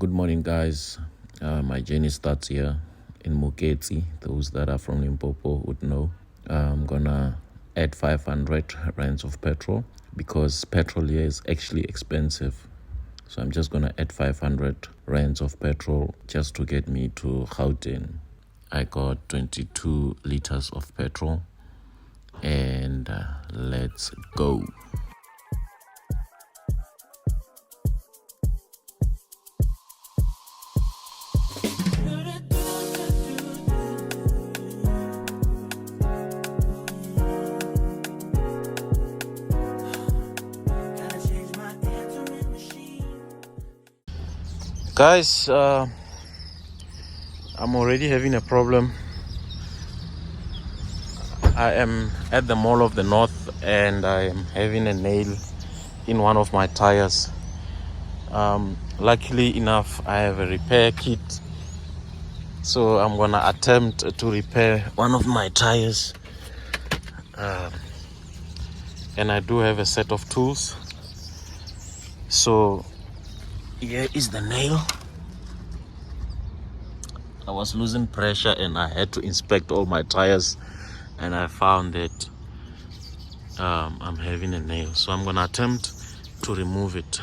Good morning, guys. My journey starts here in Muketsi. Those that are from Limpopo would know. I'm gonna add 500 rands of petrol because petrol here is actually expensive. So I'm just gonna add 500 rands of petrol just to get me to Gauteng. I got 22 liters of petrol and let's go. Guys, I'm already having a problem. I am at the Mall of the North and I am having a nail in one of my tires. Luckily enough, I have a repair kit, so I'm gonna attempt to repair one of my tires. And I do have a set of tools. So here is the nail. I was losing pressure and I had to inspect all my tires, and I found that I'm having a nail. So I'm gonna attempt to remove it.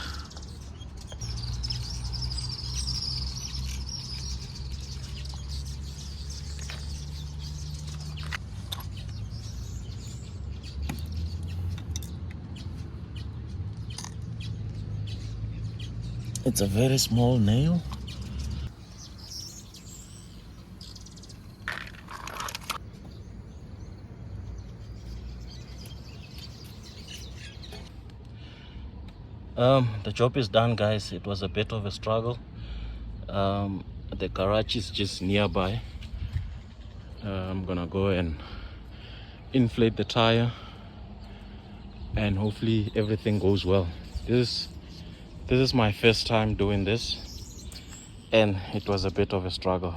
It's a very small nail. The job is done, guys. It was a bit of a struggle. The garage is just nearby. I'm gonna go and inflate the tire and hopefully everything goes well. This is my first time doing this and it was a bit of a struggle.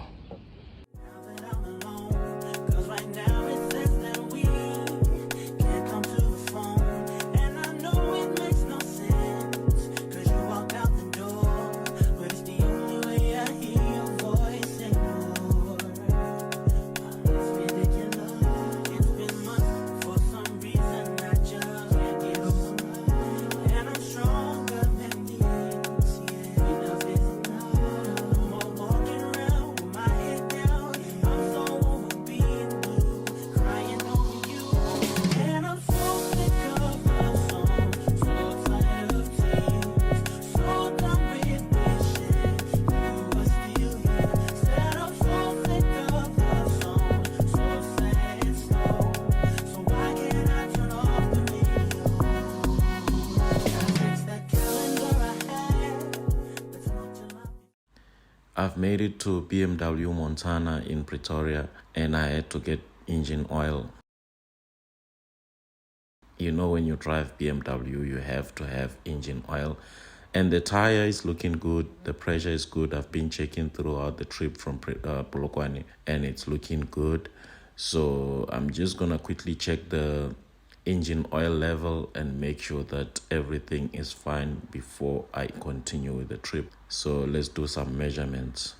I've made it to BMW Montana in Pretoria and I had to get engine oil. You know, when you drive BMW, you have to have engine oil. And the tire is looking good. The pressure is good. I've been checking throughout the trip from Polokwane and it's looking good. So I'm just going to quickly check the engine oil level and make sure that everything is fine before I continue with the trip. So let's do some measurements.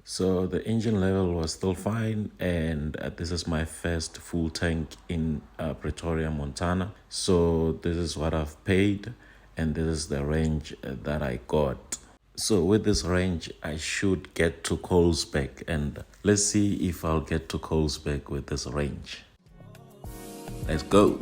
So the engine level was still fine, and this is my first full tank in Pretoria, Montana. So this is what I've paid, and this is the range that I got. So with this range, I should get to Colesberg, and let's see if I'll get to Colesberg with this range. Let's go.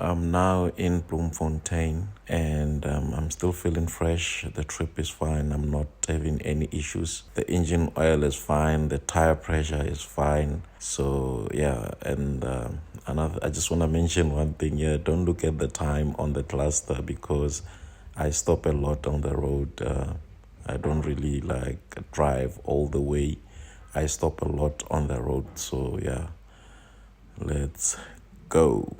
I'm now in Bloemfontein, and I'm still feeling fresh. The trip is fine. I'm not having any issues. The engine oil is fine. The tire pressure is fine. So yeah, and another. I just want to mention one thing here. Don't look at the time on the cluster because I stop a lot on the road. I don't really like drive all the way. I stop a lot on the road. So yeah, let's go.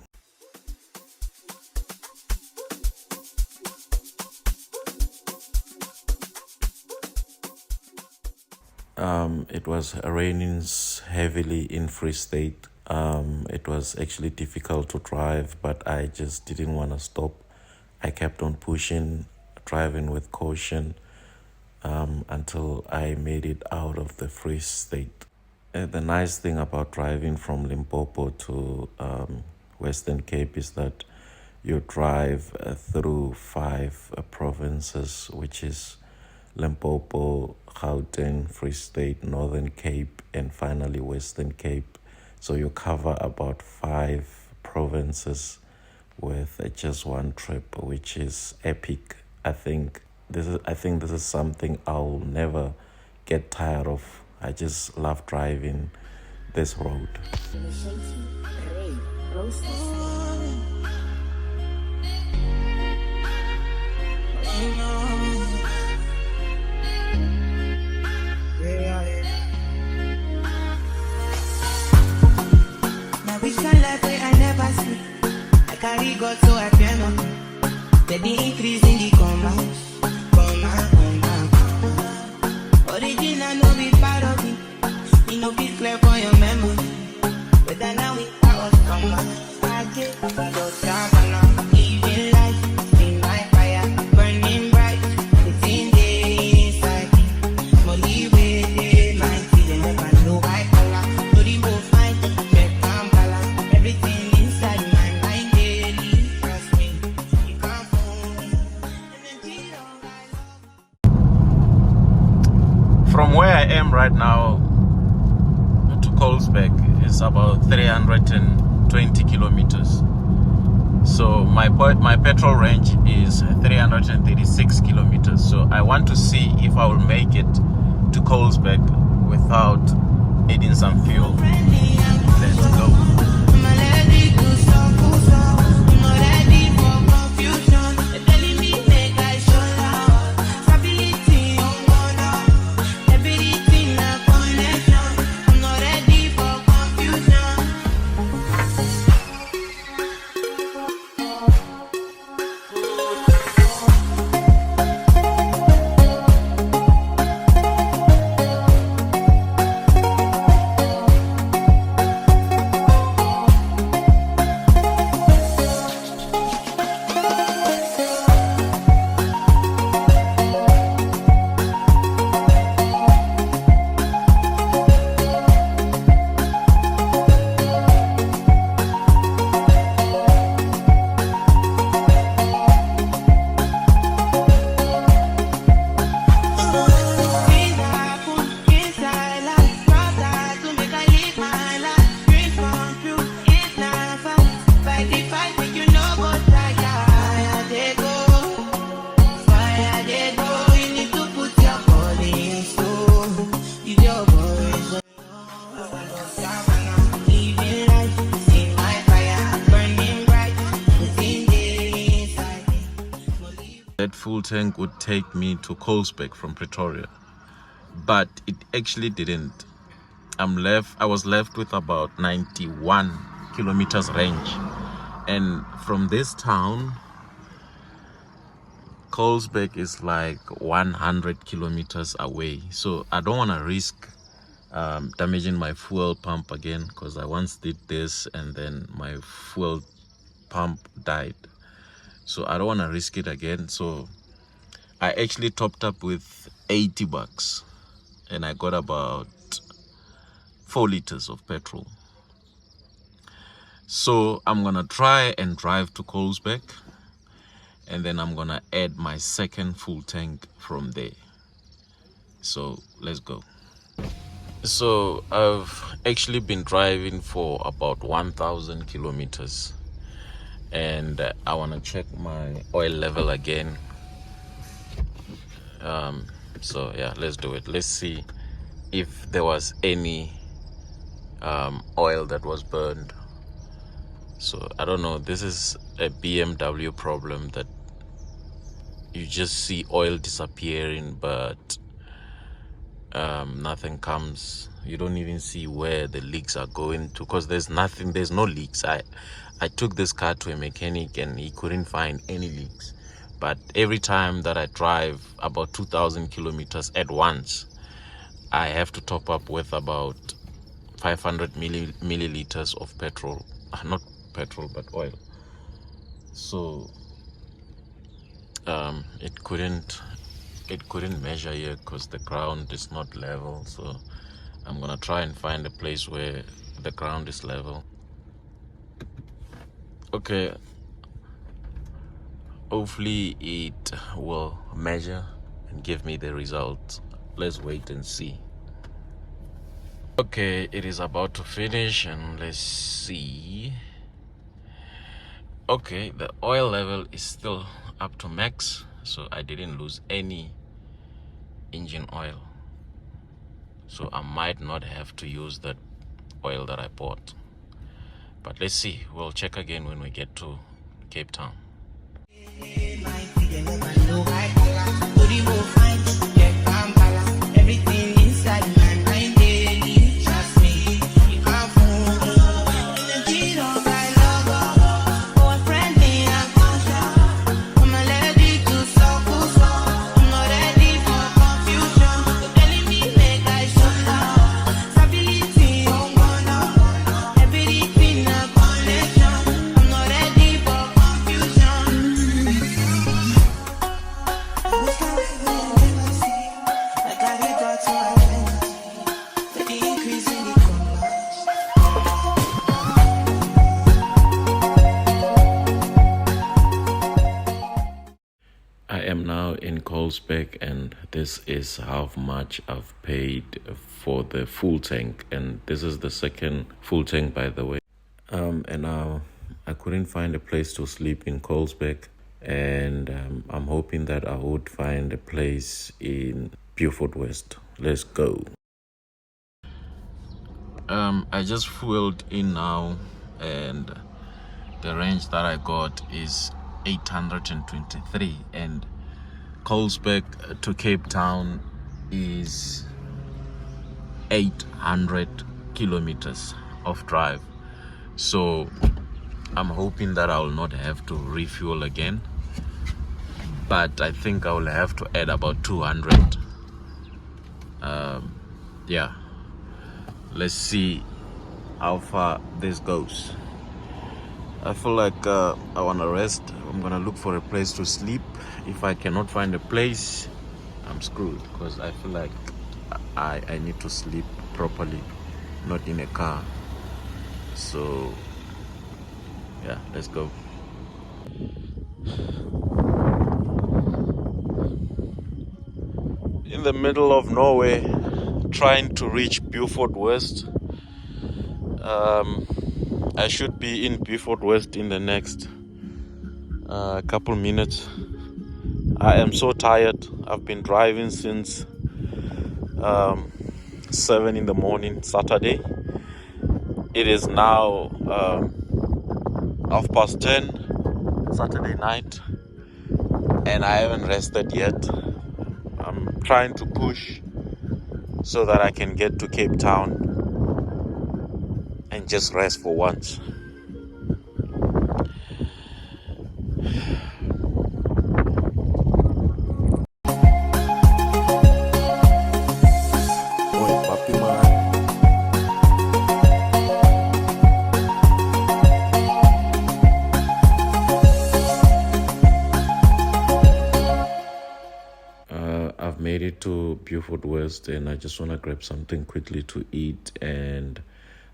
It was raining heavily in Free State. It was actually difficult to drive, but I just didn't want to stop. I kept on pushing, driving with caution until I made it out of the Free State. The nice thing about driving from Limpopo to Western Cape is that you drive through 5 provinces, which is Limpopo, Gauteng, Free State, Northern Cape, and finally Western Cape. So you cover about 5 provinces with just one trip, which is epic. I think this is something I'll never get tired of. I just love driving this road. Carry God so I fear not. They be increasing the commands. Original no be part of it. You know be clear for your memory. But then now we are us come back. I get those travel living life in my fire, burning bright. It's in the inside. Molly with my feet, they never know I color. So the both fine, check and balance. Everything inside my mind. From where I am right now to Colesberg is about 320 kilometers. So my petrol range is 336 kilometers. So I want to see if I will make it to Colesberg without adding some fuel. Let's go. That full tank would take me to Colesberg from Pretoria, but it actually didn't. I was left with about 91 kilometers range, and from this town Colesberg is like 100 kilometers away. So I don't want to risk damaging my fuel pump again, because I once did this and then my fuel pump died. So I don't want to risk it again. So I actually topped up with 80 bucks and I got about 4 liters of petrol. So I'm gonna try and drive to Colesberg, and then I'm gonna add my second full tank from there. So let's go. So I've actually been driving for about 1,000 kilometers, and I want to check my oil level again. So yeah, let's do it. Let's see if there was any oil that was burned. So I don't know, this is a BMW problem, that you just see oil disappearing, but nothing comes. You don't even see where the leaks are going to, because there's no leaks. I took this car to a mechanic and he couldn't find any leaks, but every time that I drive about 2,000 kilometers at once, I have to top up with about 500 milliliters of petrol, not petrol but oil. So it couldn't measure here because the ground is not level. So I'm gonna try and find a place where the ground is level. Okay, hopefully it will measure and give me the result. Let's wait and see. Okay, it is about to finish, and let's see. Okay, the oil level is still up to max, so I didn't lose any engine oil, so I might not have to use that oil that I bought. But let's see, we'll check again when we get to Cape Town. Everything inside my mind daily, trust me, you can't fool me. Energy don't buy logo, oh, a friend me, I'm conscious. I'm allergic to circles, I'm not ready for confusion. You're telling me make I shut down. Stability, everything a connection. I'm not ready for confusion. I got it all to my friends. The increase in the commerce. I am now in Colesbeck, and this is how much I've paid for the full tank, and this is the second full tank, by the way. And now I couldn't find a place to sleep in Colesbeck, and I'm hoping that I would find a place in Beaufort West. Let's go. I just fueled in now, and the range that I got is 823, and Colesbeck to Cape Town is 800 kilometers of drive. So I'm hoping that I will not have to refuel again, but I think I will have to add about 200. Yeah, let's see how far this goes. I feel like I want to rest. I'm gonna look for a place to sleep. If I cannot find a place, I'm screwed, because I feel like I need to sleep properly, not in a car. So yeah, let's go. In the middle of nowhere, trying to reach Beaufort West. I should be in Beaufort West in the next couple minutes. I am so tired. I've been driving since 7 in the morning Saturday. It is now 10:30 Saturday night, and I haven't rested yet. I'm trying to push so that I can get to Cape Town and just rest for once. I've made it to Beaufort West, and I just want to grab something quickly to eat, and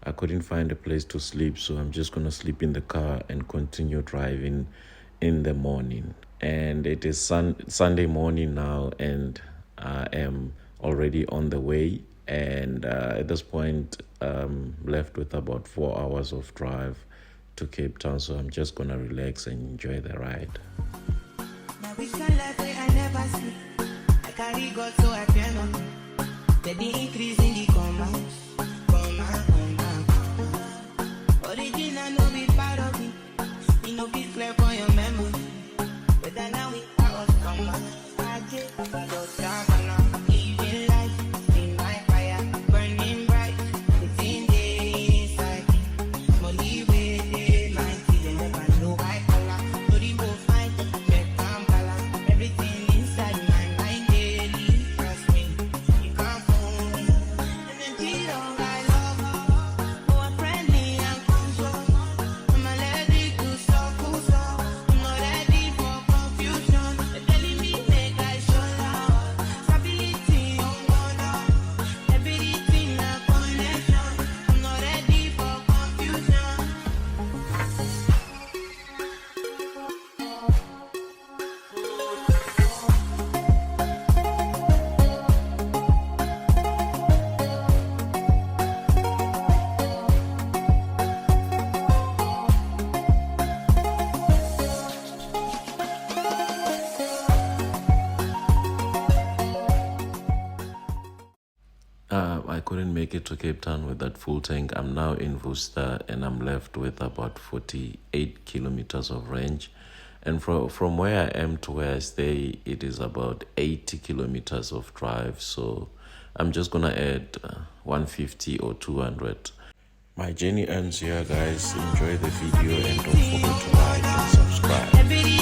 I couldn't find a place to sleep, so I'm just going to sleep in the car and continue driving in the morning. And it is Sunday morning now, and I am already on the way, and at this point left with about 4 hours of drive to Cape Town, so I'm just gonna relax and enjoy the ride. Now we shine like way I never see. I carry God so I cannot. Steady increase in the commas. Original no be part of it. You know be clear for your memory. But then now we are us come back. I just don't travel now. Living life in my fire, burning bright. Within the inside, molly with my teeth and never know I color. So the both fine, check and balance. Everything inside my mind daily. Trust me, you can't fool me. And then don't I love you. Oh, friendly and control. I'm a lady to suffer. I'm not ready for confusion. They're telling me make I show love. Stability on water. Everything a connection. I'm not ready for confusion. I couldn't make it to Cape Town with that full tank. I'm now in Worcester and I'm left with about 48 kilometers of range. And from where I am to where I stay, it is about 80 kilometers of drive. So I'm just gonna add 150 or 200. My journey ends here, guys. Enjoy the video and don't forget to like and subscribe. Every